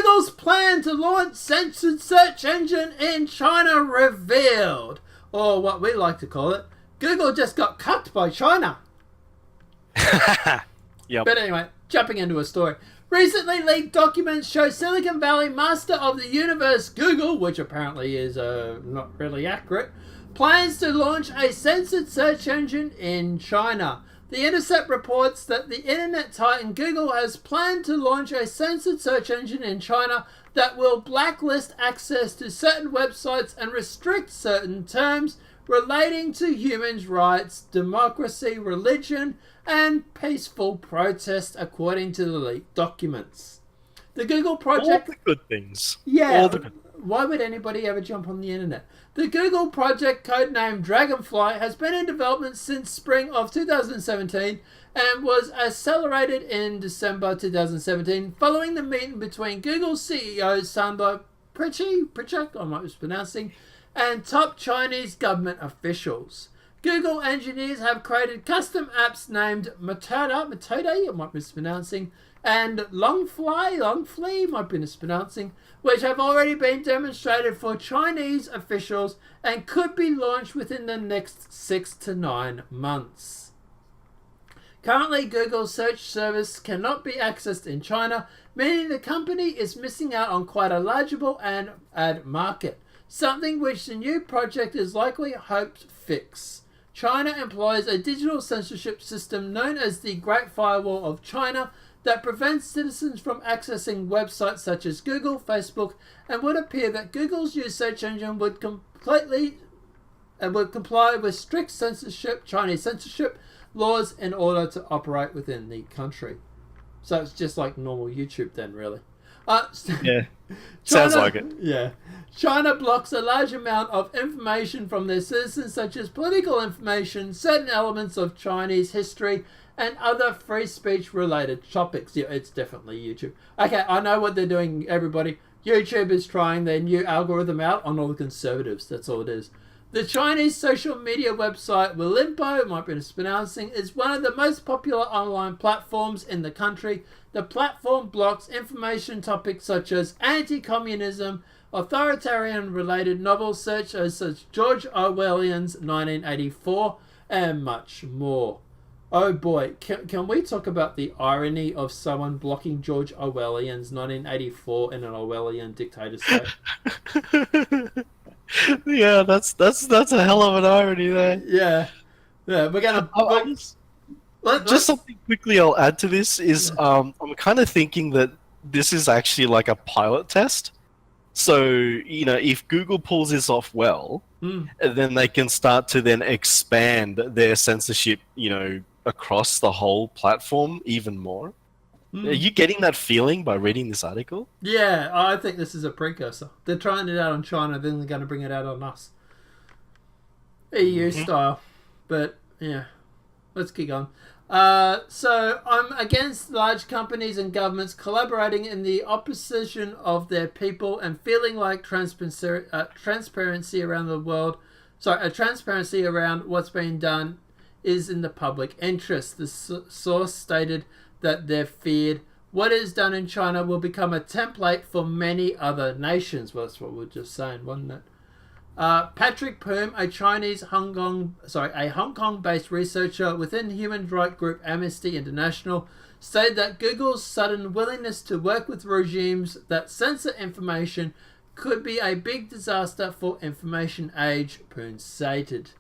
Google's plan to launch censored search engine in China revealed. Or what we like to call it, Google just got cucked by China. Yep. But anyway, jumping into a story. Recently leaked documents show Silicon Valley master of the universe Google, which apparently is not really accurate, plans to launch a censored search engine in China. The Intercept reports that the internet titan Google has planned to launch a censored search engine in China that will blacklist access to certain websites and restrict certain terms relating to human rights, democracy, religion, and peaceful protest, according to the leaked documents. The Google project... All the good things. Yeah, All the good... why would anybody ever jump on the internet? The Google project, codenamed Dragonfly, has been in development since spring of 2017 and was accelerated in December 2017 following the meeting between Google's CEO Sundar Pichai, I might be mispronouncing, and top Chinese government officials. Google engineers have created custom apps named Metode, I might be mispronouncing, and Longfly, might be mispronouncing, which have already been demonstrated for Chinese officials and could be launched within the next 6 to 9 months. Currently, Google's search service cannot be accessed in China, meaning the company is missing out on quite a largeable ad market, something which the new project is likely hoped to fix. China employs a digital censorship system known as the Great Firewall of China that prevents citizens from accessing websites such as Google, Facebook, and would appear that Google's new search engine would comply with strict Chinese censorship laws in order to operate within the country. So it's just like normal YouTube then, really. Yeah, sounds like it. Yeah. China blocks a large amount of information from their citizens, such as political information, certain elements of Chinese history, and other free speech related topics. Yeah, it's definitely YouTube. Okay, I know what they're doing, everybody. YouTube is trying their new algorithm out on all the conservatives. That's all it is. The Chinese social media website Weibo, might be mispronouncing, is one of the most popular online platforms in the country. The platform blocks information topics such as anti-communism, authoritarian-related novels such as George Orwell's 1984, and much more. Oh boy, can we talk about the irony of someone blocking George Orwell's 1984 in an Orwellian dictator state? Yeah, that's a hell of an irony there. Yeah, we're gonna. Just something quickly I'll add to this is I'm kind of thinking that this is actually like a pilot test. So, you know, if Google pulls this off well, then they can start to then expand their censorship, you know, across the whole platform even more. Are you getting that feeling by reading this article? Yeah, I think this is a precursor. They're trying it out on China, then they're going to bring it out on us. EU style. But, yeah. Let's keep going. So, I'm against large companies and governments collaborating in the opposition of their people and feeling like transparency around the world... transparency around what's being done is in the public interest. The source stated that they feared what is done in China will become a template for many other nations. Well, that's what we were just saying, wasn't it? Patrick Poom, a Hong Kong-based researcher within human rights group Amnesty International, said that Google's sudden willingness to work with regimes that censor information could be a big disaster for information age, Poom stated.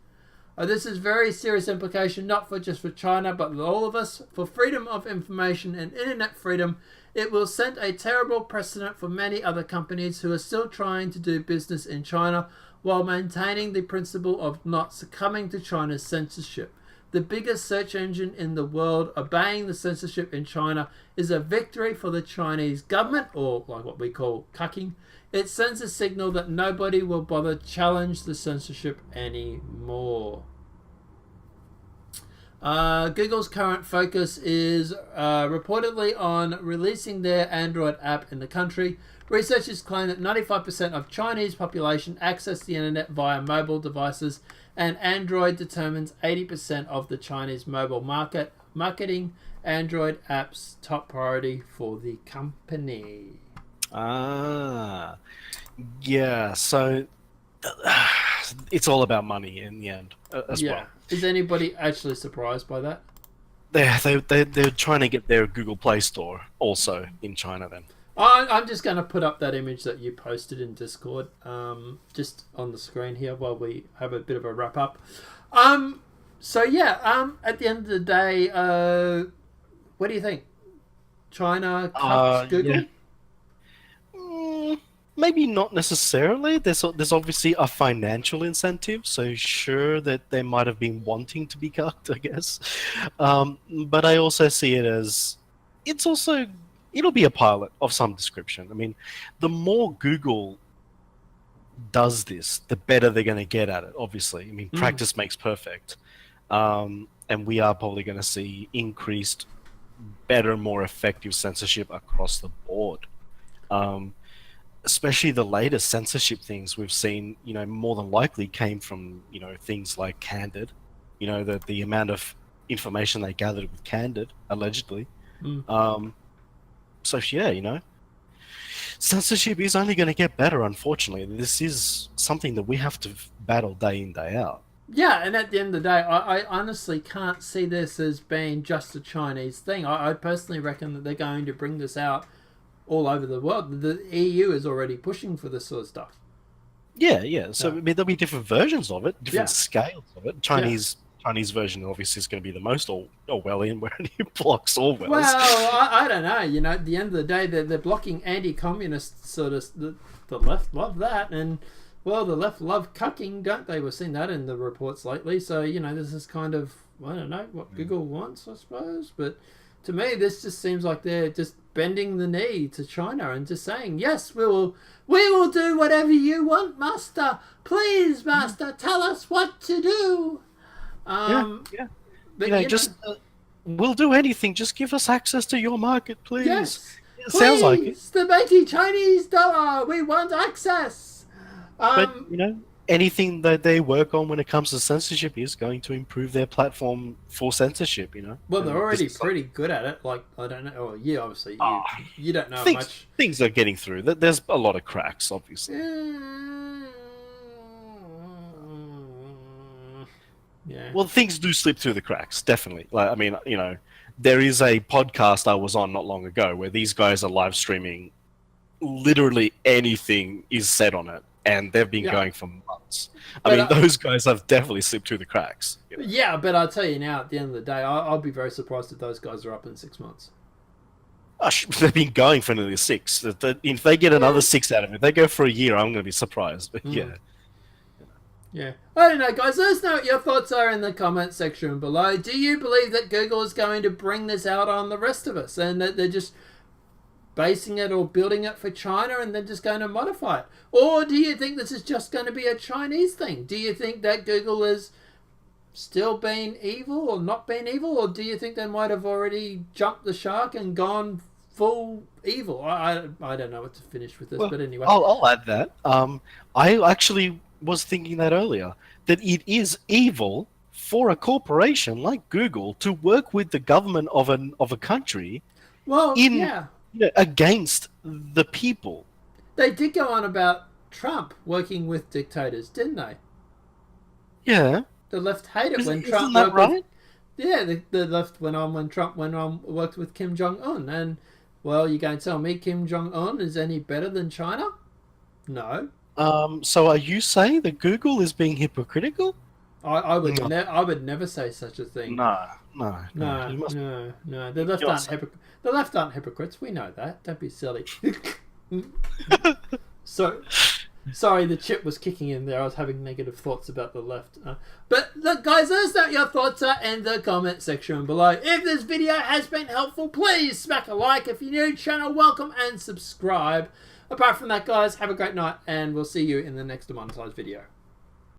This is very serious implication, not just for China, but for all of us. For freedom of information and internet freedom, it will send a terrible precedent for many other companies who are still trying to do business in China while maintaining the principle of not succumbing to China's censorship. The biggest search engine in the world obeying the censorship in China is a victory for the Chinese government, or like what we call cucking. It sends a signal that nobody will bother challenge the censorship anymore. Google's current focus is reportedly on releasing their Android app in the country. Researchers claim that 95% of Chinese population access the internet via mobile devices, and Android determines 80% of the Chinese mobile market, making Android apps top priority for the company. Ah, yeah. So it's all about money in the end, as Yeah. well. Is anybody actually surprised by that? They're trying to get their Google Play Store also in China. Then. I'm just going to put up that image that you posted in Discord, just on the screen here while we have a bit of a wrap up. So yeah, at the end of the day, what do you think? China cuts Google? Yeah. Maybe not necessarily. There's obviously a financial incentive, so sure that they might have been wanting to be cut, I guess. But I also see it as it'll be a pilot of some description. I mean, the more Google does this, the better they're going to get at it. Obviously, I mean, practice makes perfect, and we are probably going to see increased, better, more effective censorship across the board. Especially the latest censorship things we've seen, more than likely came from, things like Candid, the amount of information they gathered with Candid, allegedly. So yeah, censorship is only going to get better, unfortunately. This is something that we have to battle day in, day out. Yeah, and at the end of the day, I honestly can't see this as being just a Chinese thing. I personally reckon that they're going to bring this out all over the world. The EU is already pushing for this sort of stuff. Yeah. So I mean, there'll be different versions of it, different scales of it. Chinese version obviously is going to be the most Orwellian, where it blocks Orwell's. Well, I don't know. At the end of the day, they're blocking anti-communist sort of. The left love that, and well, the left love cucking, don't they? We've seen that in the reports lately. So this is kind of, I don't know what Google wants, I suppose, but to me, this just seems like they're just bending the knee to China and just saying, yes, we will do whatever you want, master. Please, master, tell us what to do. Yeah. But we'll do anything. Just give us access to your market, please. Yes, it sounds like it. The mighty Chinese dollar. We want access. But anything that they work on when it comes to censorship is going to improve their platform for censorship. Well, they're already pretty good at it. Like, I don't know. Oh, yeah, obviously you don't know much. Things are getting through. There's a lot of cracks, obviously. Yeah. Well, things do slip through the cracks, definitely. Like, I mean, there is a podcast I was on not long ago where these guys are live streaming. Literally anything is said on it, and they've been going for months. Those guys have definitely slipped through the cracks. Yeah, but I'll tell you now, at the end of the day, I'll be very surprised if those guys are up in 6 months. They've been going for nearly 6. If they get another 6 out of it, they go for a year, I'm going to be surprised. But Yeah. I don't know, guys. Let us know what your thoughts are in the comment section below. Do you believe that Google is going to bring this out on the rest of us and that they're just basing it or building it for China and then just going to modify it? Or do you think this is just going to be a Chinese thing? Do you think that Google is still being evil or not being evil? Or do you think they might have already jumped the shark and gone full evil? I don't know what to finish with this, but anyway. I'll add that. I actually was thinking that earlier, that it is evil for a corporation like Google to work with the government of a country against the people. They did go on about Trump working with dictators, didn't they? Yeah. The left hate it when Trump worked right? The left went on when Trump worked with Kim Jong-un. And, well, you're going to tell me Kim Jong-un is any better than China? No. So are you saying that Google is being hypocritical? I would never say such a thing. No. The left aren't hypocrites. We know that. Don't be silly. So, sorry, the chip was kicking in there. I was having negative thoughts about the left. But look, guys, let us know what your thoughts are in the comment section below. If this video has been helpful, please smack a like. If you're new to the channel, welcome and subscribe. Apart from that, guys, have a great night, and we'll see you in the next demonetized video.